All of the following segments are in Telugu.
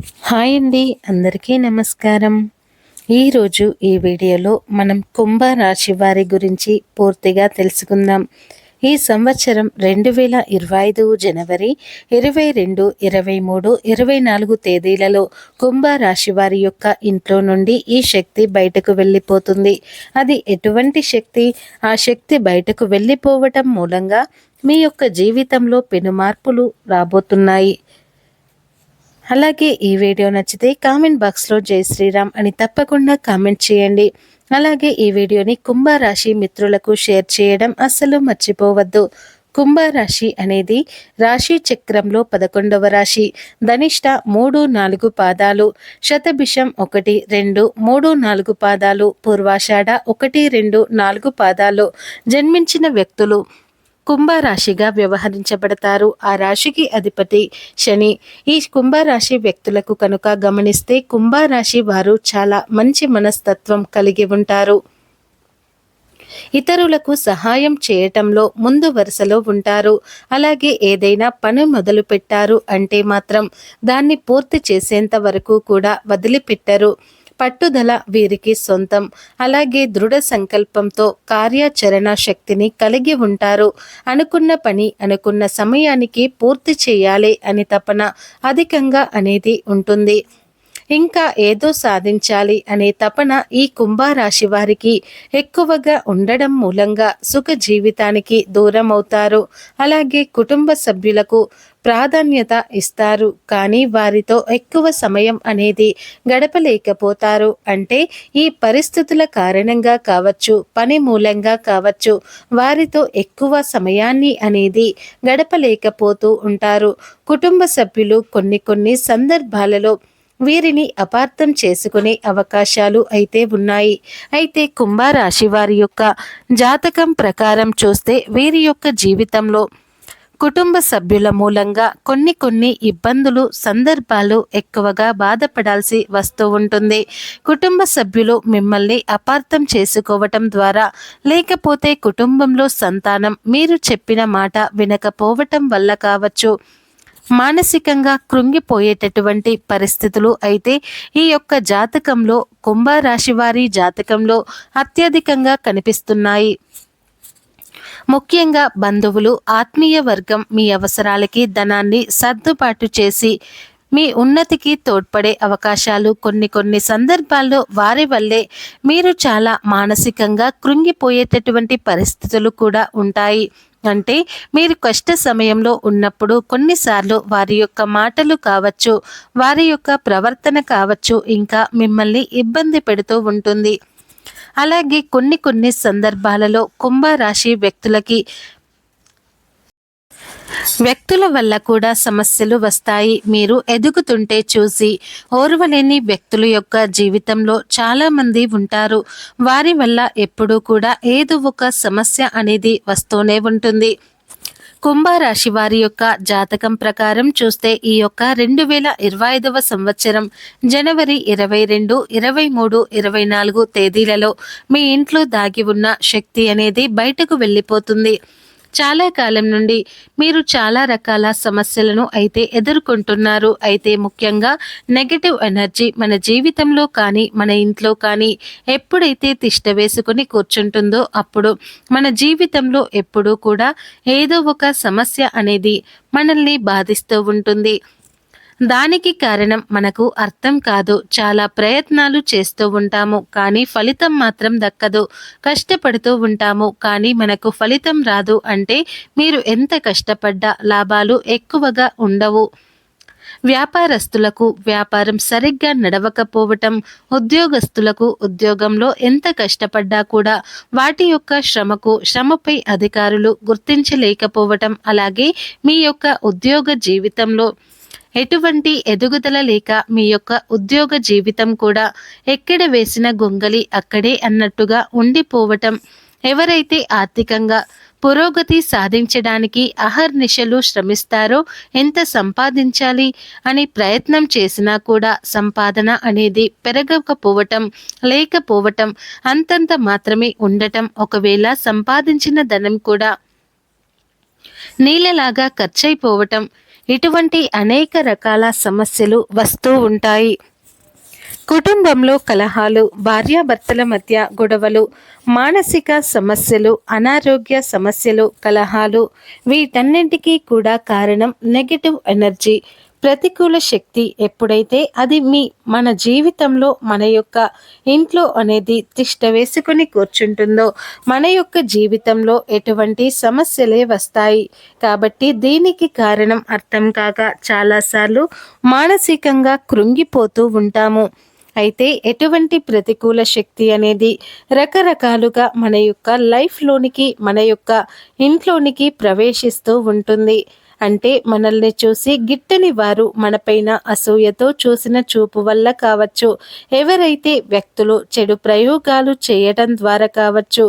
హాయ్ అండి, అందరికీ నమస్కారం. ఈరోజు ఈ వీడియోలో మనం కుంభరాశి వారి గురించి పూర్తిగా తెలుసుకుందాం. ఈ సంవత్సరం 2025 జనవరి 22, 23, 24 తేదీలలో కుంభరాశి వారి యొక్క ఇంట్లో నుండి ఈ శక్తి బయటకు వెళ్ళిపోతుంది. అది ఎటువంటి శక్తి? ఆ శక్తి బయటకు వెళ్ళిపోవటం మూలంగా మీ యొక్క జీవితంలో పెను మార్పులు రాబోతున్నాయి. అలాగే ఈ వీడియో నచ్చితే కామెంట్ బాక్స్లో జై శ్రీరామ్ అని తప్పకుండా కామెంట్ చేయండి. అలాగే ఈ వీడియోని కుంభరాశి మిత్రులకు షేర్ చేయడం అస్సలు మర్చిపోవద్దు. కుంభరాశి అనేది రాశి చక్రంలో 11వ రాశి. ధనిష్ట 3, 4 పాదాలు, శతభిషం 1, 2, 3, 4 పాదాలు, పూర్వాషాఢ 1, 2, 4 పాదాలు జన్మించిన వ్యక్తులు కుంభరాశిగా వ్యవహరించబడతారు. ఆ రాశికి అధిపతి శని. ఈ కుంభరాశి వ్యక్తులకు కనుక గమనిస్తే కుంభరాశి వారు చాలా మంచి మనస్తత్వం కలిగి ఉంటారు. ఇతరులకు సహాయం చేయటంలో ముందు వరుసలో ఉంటారు. అలాగే ఏదైనా పని మొదలు పెట్టారు అంటే మాత్రం దాన్ని పూర్తి చేసేంత వరకు కూడా వదిలిపెట్టరు. పట్టుదల వీరికి సొంతం. అలాగే దృఢ సంకల్పంతో కార్యాచరణ శక్తిని కలిగి ఉంటారు. అనుకున్న పని అనుకున్న సమయానికి పూర్తి చేయాలి అని తపన అధికంగా అనేది ఉంటుంది. ఇంకా ఏదో సాధించాలి అనే తపన ఈ కుంభరాశి వారికి ఎక్కువగా ఉండడం మూలంగా సుఖ జీవితానికి దూరం అవుతారు. అలాగే కుటుంబ సభ్యులకు ప్రాధాన్యత ఇస్తారు, కానీ వారితో ఎక్కువ సమయం అనేది గడపలేకపోతారు. అంటే ఈ పరిస్థితుల కారణంగా కావచ్చు, పని మూలంగా కావచ్చు, వారితో ఎక్కువ సమయాన్ని అనేది గడపలేకపోతూ ఉంటారు. కుటుంబ సభ్యులు కొన్ని సందర్భాలలో వీరిని అపార్థం చేసుకునే అవకాశాలు అయితే ఉన్నాయి. అయితే కుంభరాశి వారి యొక్క జాతకం ప్రకారం చూస్తే వీరి యొక్క జీవితంలో కుటుంబ సభ్యుల మూలంగా కొన్ని ఇబ్బందులు, సందర్భాలు ఎక్కువగా బాధపడాల్సి వస్తూ ఉంటుంది. కుటుంబ సభ్యులు మిమ్మల్ని అపార్థం చేసుకోవటం ద్వారా, లేకపోతే కుటుంబంలో సంతానం మీరు చెప్పిన మాట వినకపోవటం వల్ల కావచ్చు, మానసికంగా కృంగిపోయేటటువంటి పరిస్థితులు అయితే ఈ యొక్క జాతకంలో, కుంభరాశి వారి జాతకంలో అత్యధికంగా కనిపిస్తున్నాయి. ముఖ్యంగా బంధువులు, ఆత్మీయ వర్గం మీ అవసరాలకి ధనాన్ని సర్దుబాటు చేసి మీ ఉన్నతికి తోడ్పడే అవకాశాలు కొన్ని సందర్భాల్లో వారి వల్లే మీరు చాలా మానసికంగా కృంగిపోయేటటువంటి పరిస్థితులు కూడా ఉంటాయి. అంటే మీరు కష్ట సమయంలో ఉన్నప్పుడు కొన్నిసార్లు వారి యొక్క మాటలు కావచ్చు, వారి యొక్క ప్రవర్తన కావచ్చు, ఇంకా మిమ్మల్ని ఇబ్బంది పెడుతూ ఉంటుంది. అలాగే కొన్ని సందర్భాలలో కుంభరాశి వ్యక్తుల వల్ల కూడా సమస్యలు వస్తాయి. మీరు ఎదుగుతుంటే చూసి ఓర్వలేని వ్యక్తుల యొక్క జీవితంలో చాలా మంది ఉంటారు. వారి వల్ల ఎప్పుడూ కూడా ఏదో ఒక సమస్య అనేది వస్తూనే ఉంటుంది. కుంభరాశి వారి యొక్క జాతకం ప్రకారం చూస్తే ఈ యొక్క 2025వ సంవత్సరం జనవరి 22, 23, 24 తేదీలలో మీ ఇంట్లో దాగి ఉన్న శక్తి అనేది బయటకు వెళ్ళిపోతుంది. చాలా కాలం నుండి మీరు చాలా రకాల సమస్యలను అయితే ఎదుర్కొంటున్నారు. అయితే ముఖ్యంగా నెగటివ్ ఎనర్జీ మన జీవితంలో కానీ, మన ఇంట్లో కానీ ఎప్పుడైతే తిష్ట వేసుకుని కూర్చుంటుందో అప్పుడు మన జీవితంలో ఎప్పుడూ కూడా ఏదో ఒక సమస్య అనేది మనల్ని బాధిస్తూ ఉంటుంది. దానికి కారణం మనకు అర్థం కాదు. చాలా ప్రయత్నాలు చేస్తూ ఉంటాము, కానీ ఫలితం మాత్రం దక్కదు. కష్టపడుతూ ఉంటాము, కానీ మనకు ఫలితం రాదు. అంటే మీరు ఎంత కష్టపడ్డా లాభాలు ఎక్కువగా ఉండవు. వ్యాపారస్తులకు వ్యాపారం సరిగ్గా నడవకపోవటం, ఉద్యోగస్తులకు ఉద్యోగంలో ఎంత కష్టపడ్డా కూడా వాటి యొక్క శ్రమపై అధికారులు గుర్తించలేకపోవటం, అలాగే మీ యొక్క ఉద్యోగ జీవితంలో ఎటువంటి ఎదుగుదల లేక మీ యొక్క ఉద్యోగ జీవితం కూడా ఎక్కడ వేసిన గొంగలి అక్కడే అన్నట్టుగా ఉండిపోవటం, ఎవరైతే ఆర్థికంగా పురోగతి సాధించడానికి అహర్నిశలు శ్రమిస్తారో, ఎంత సంపాదించాలి అని ప్రయత్నం చేసినా కూడా సంపాదన అనేది పెరగకపోవటం, లేకపోవటం, అంతంత మాత్రమే ఉండటం, ఒకవేళ సంపాదించిన ధనం కూడా నీళ్ళలాగా ఖర్చయిపోవటం, ఇటువంటి అనేక రకాల సమస్యలు వస్తూ ఉంటాయి. కుటుంబంలో కలహాలు, భార్యాభర్తల మధ్య గొడవలు, మానసిక సమస్యలు, అనారోగ్య సమస్యలు, కలహాలు, వీటన్నింటికీ కూడా కారణం నెగటివ్ ఎనర్జీ, ప్రతికూల శక్తి. ఎప్పుడైతే అది మన జీవితంలో మన యొక్క ఇంట్లో అనేది తిష్ట వేసుకుని కూర్చుంటుందో మన యొక్క జీవితంలో ఎటువంటి సమస్యలే వస్తాయి. కాబట్టి దీనికి కారణం అర్థం కాక చాలాసార్లు మానసికంగా కృంగిపోతూ ఉంటాము. అయితే ఎటువంటి ప్రతికూల శక్తి అనేది రకరకాలుగా మన యొక్క లైఫ్లోనికి, మన యొక్క ఇంట్లోనికి ప్రవేశిస్తూ ఉంటుంది. అంటే మనల్ని చూసి గిట్టని వారు మనపైన అసూయతో చూసిన చూపు వల్ల కావచ్చు, ఎవరైతే వ్యక్తులు చెడు ప్రయోగాలు చేయడం ద్వారా కావచ్చు,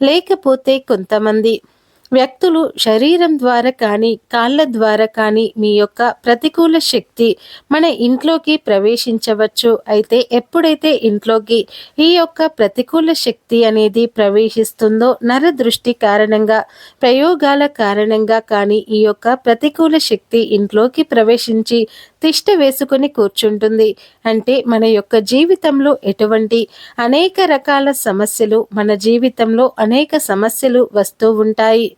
లేకపోతే కొంతమంది వ్యక్తులు శరీరం ద్వారా కానీ, కాళ్ళ ద్వారా కానీ మీ యొక్క ప్రతికూల శక్తి మన ఇంట్లోకి ప్రవేశించవచ్చు. అయితే ఎప్పుడైతే ఇంట్లోకి ఈ యొక్క ప్రతికూల శక్తి అనేది ప్రవేశిస్తుందో, నరదృష్టి కారణంగా, ప్రయోగాల కారణంగా కానీ ఈ యొక్క ప్రతికూల శక్తి ఇంట్లోకి ప్రవేశించి తిష్ట వేసుకొని కూర్చుంటుంది. అంటే మన యొక్క జీవితంలో ఎటువంటి అనేక రకాల సమస్యలు, మన జీవితంలో అనేక సమస్యలు వస్తూ ఉంటాయి.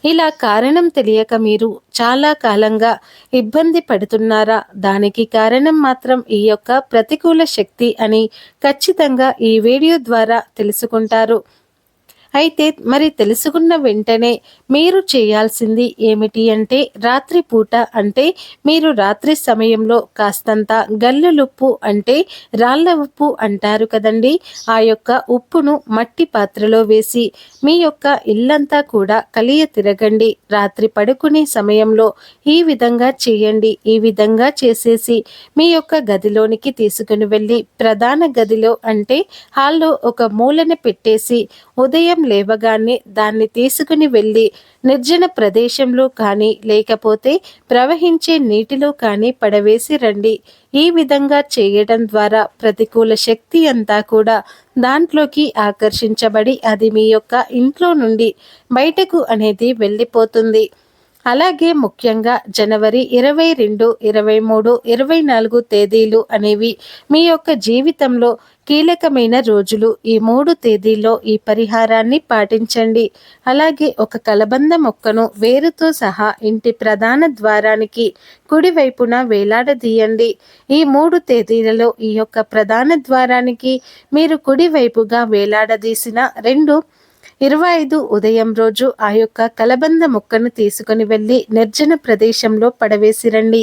ఇలా కారణం తెలియక మీరు చాలా కాలంగా ఇబ్బంది పడుతున్నారా? దానికి కారణం మాత్రం ఈ యొక్క ప్రతికూల శక్తి అని ఖచ్చితంగా ఈ వీడియో ద్వారా తెలుసుకుంటారు. అయితే మరి తెలుసుకున్న వెంటనే మీరు చేయాల్సింది ఏమిటి అంటే, రాత్రిపూట అంటే మీరు రాత్రి సమయంలో కాస్తంత గల్లులుప్పు అంటే రాళ్ళ ఉప్పు అంటారు కదండి, ఆ యొక్క ఉప్పును మట్టి పాత్రలో వేసి మీ యొక్క ఇల్లంతా కూడా కలియ తిరగండి. రాత్రి పడుకునే సమయంలో ఈ విధంగా చేయండి. ఈ విధంగా చేసేసి మీ యొక్క గదిలోనికి తీసుకుని వెళ్ళి ప్రధాన గదిలో అంటే హాల్లో ఒక మూలన పెట్టేసి ఉదయం లేవగానే దాన్ని తీసుకుని వెళ్ళి నిర్జన ప్రదేశంలో కానీ, లేకపోతే ప్రవహించే నీటిలో కానీ పడవేసి రండి. ఈ విధంగా చేయడం ద్వారా ప్రతికూల శక్తి అంతా కూడా దాంట్లోకి ఆకర్షించబడి అది మీ యొక్క ఇంట్లో నుండి బయటకు అనేది వెళ్ళిపోతుంది. అలాగే ముఖ్యంగా జనవరి 22, 23, 24 తేదీలు అనేవి మీ యొక్క జీవితంలో కీలకమైన రోజులు. ఈ 3 తేదీల్లో ఈ పరిహారాన్ని పాటించండి. అలాగే ఒక కలబంద మొక్కను వేరుతో సహా ఇంటి ప్రధాన ద్వారానికి కుడివైపున వేలాడదీయండి. ఈ 3 తేదీలలో ఈ యొక్క ప్రధాన ద్వారానికి మీరు కుడివైపుగా వేలాడదీసిన 25 ఉదయం రోజు ఆ యొక్క కలబంద మొక్కను తీసుకుని వెళ్ళి నిర్జన ప్రదేశంలో పడవేసిరండి.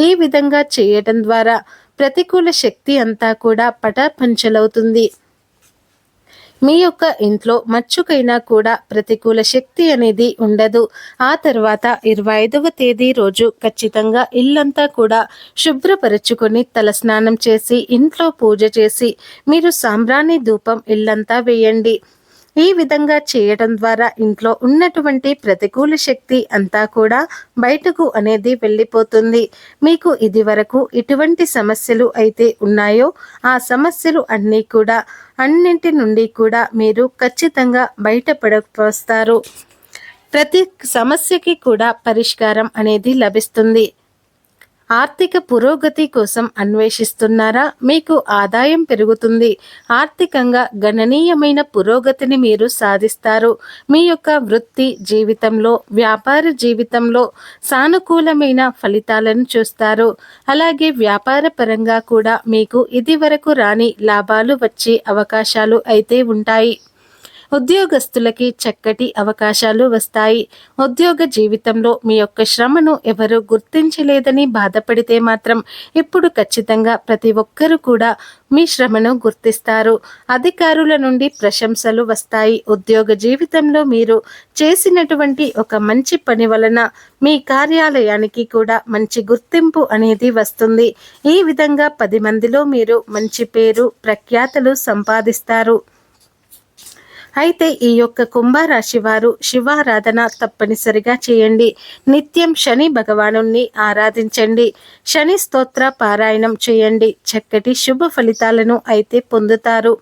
ఈ విధంగా చేయడం ద్వారా ప్రతికూల శక్తి అంతా కూడా పటాపంచలవుతుంది. మీ యొక్క ఇంట్లో మచ్చుకైనా కూడా ప్రతికూల శక్తి అనేది ఉండదు. ఆ తర్వాత 25వ తేదీ రోజు ఖచ్చితంగా ఇల్లంతా కూడా శుభ్రపరచుకొని తలస్నానం చేసి ఇంట్లో పూజ చేసి మీరు సాంబ్రాణి ధూపం ఇల్లంతా వేయండి. ఈ విధంగా చేయడం ద్వారా ఇంట్లో ఉన్నటువంటి ప్రతికూల శక్తి అంతా కూడా బయటకు అనేది వెళ్ళిపోతుంది. మీకు ఇది వరకు ఇటువంటి సమస్యలు అయితే ఉన్నాయో ఆ సమస్యలు అన్నింటి నుండి కూడా మీరు ఖచ్చితంగా బయటపడవస్తారు. ప్రతి సమస్యకి కూడా పరిష్కారం అనేది లభిస్తుంది. ఆర్థిక పురోగతి కోసం అన్వేషిస్తున్నారా? మీకు ఆదాయం పెరుగుతుంది. ఆర్థికంగా గణనీయమైన పురోగతిని మీరు సాధిస్తారు. మీ యొక్క వృత్తి జీవితంలో, వ్యాపార జీవితంలో సానుకూలమైన ఫలితాలను చూస్తారు. అలాగే వ్యాపార పరంగా కూడా మీకు ఇదివరకు రాని లాభాలు వచ్చే అవకాశాలు అయితే ఉంటాయి. ఉద్యోగస్తులకి చక్కటి అవకాశాలు వస్తాయి. ఉద్యోగ జీవితంలో మీ యొక్క శ్రమను ఎవరు గుర్తించలేదని బాధపడితే మాత్రం ఇప్పుడు ఖచ్చితంగా ప్రతి ఒక్కరూ కూడా మీ శ్రమను గుర్తిస్తారు. అధికారుల నుండి ప్రశంసలు వస్తాయి. ఉద్యోగ జీవితంలో మీరు చేసినటువంటి ఒక మంచి పని వలన మీ కార్యాలయానికి కూడా మంచి గుర్తింపు అనేది వస్తుంది. ఈ విధంగా 10 మందిలో మీరు మంచి పేరు ప్రఖ్యాతలు సంపాదిస్తారు. అయితే ఈ యొక్క కుంభరాశి వారు శివారాధన తప్పనిసరిగా చేయండి. నిత్యం శని భగవాను ఆరాధించండి. శని స్తోత్ర పారాయణం చేయండి. చక్కటి శుభ ఫలితాలను అయితే పొందుతారు.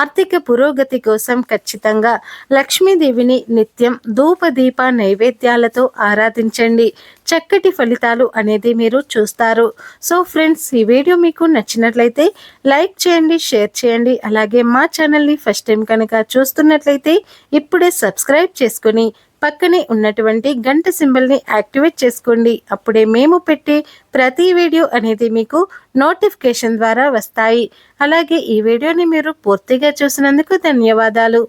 ఆర్థిక పురోగతి కోసం ఖచ్చితంగా లక్ష్మీదేవిని నిత్యం ధూపదీప నైవేద్యాలతో ఆరాధించండి. చక్కటి ఫలితాలు అనేది మీరు చూస్తారు. సో ఫ్రెండ్స్, ఈ వీడియో మీకు నచ్చినట్లయితే లైక్ చేయండి, షేర్ చేయండి. అలాగే మా ఛానల్ని ఫస్ట్ టైం కనుక చూస్తున్నట్లయితే ఇప్పుడే సబ్స్క్రైబ్ చేసుకొని పక్కనే ఉన్నటువంటి గంట సింబల్ని యాక్టివేట్ చేసుకోండి. అప్పుడే మేము పెట్టే ప్రతి వీడియో అనేది మీకు నోటిఫికేషన్ ద్వారా వస్తాయి. అలాగే ఈ వీడియోని మీరు పూర్తిగా చూసినందుకు ధన్యవాదాలు.